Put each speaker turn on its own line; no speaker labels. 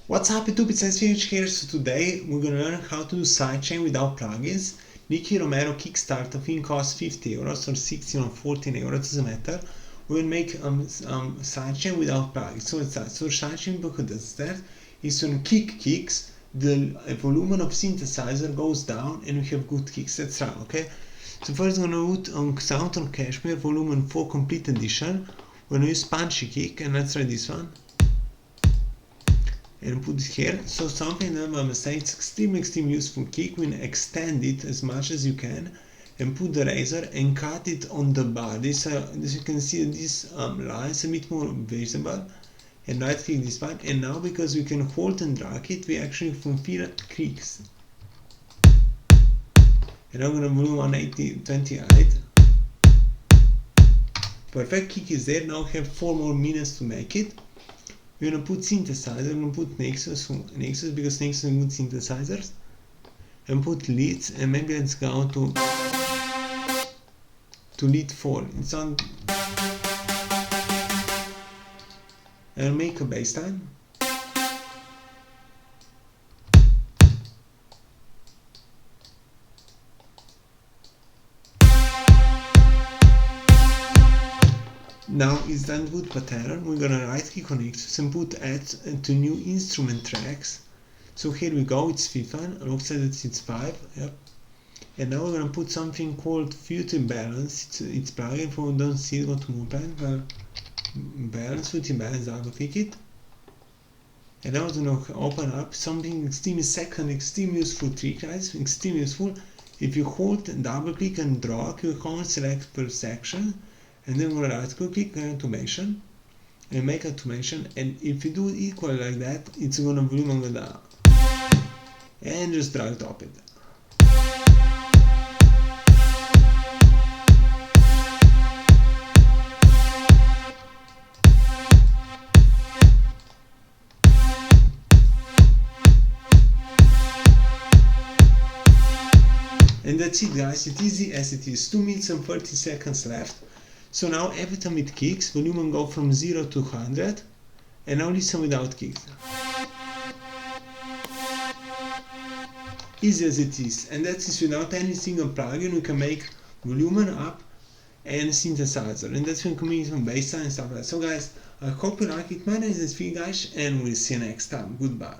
What's up YouTube, it's Nejc Filipič here. So today we're gonna learn how to do sidechain without plugins. Nicky Romero Kickstarter thing costs 50 euros or 16 or 14 euros, doesn't matter. We're gonna make sidechain without plugins. So it's that. So sidechain because does that is when kicks, the volume of synthesizer goes down and we have good kicks. That's right, okay? So first we're gonna put on Sound on Cashmere volume 4 complete edition. We're gonna use punchy kick, and let's try this one. And put it here. So something that I'm saying, it's extremely useful kick. We extend it as much as you can and put the razor and cut it on the body. So as you can see, this line is a bit more visible. And right click this one. And now because we can hold and drag it, we actually can feel kicks. And I'm gonna move 180-28. Perfect, kick is there. Now we have 4 more minutes to make it. We're gonna put synthesizer, we're gonna put Nexus because Nexus are good synthesizers, and put leads, and maybe let's go to lead 4. It's on, and make a baseline. Now it's done good pattern. We're gonna right click on Nexus and put add to new instrument tracks. So here we go, it's FIFA, looks like it's 5, yep. And now we're gonna put something called Future Balance. It's plugin for don't see it, go to more plan, but balance, Future Balance, double click it. And now we're gonna open up something extremely useful trick, guys, extremely useful. If you hold and double click and drag, you can select per section. And then we're gonna right click automation and make automation, and if you do it equally like that, it's gonna volume go down and just drag top it. And that's it, guys. It's easy as it is. 2 minutes and 30 seconds left. So now every time it kicks, volume go from 0 to 100, and now listen without kicks. Easy as it is, and that is without any single plugin. We can make volume up and synthesizer, and that's when coming from bassline and stuff like that. So guys, I hope you like it. My name is Nejc Filipič, and we'll see you next time. Goodbye.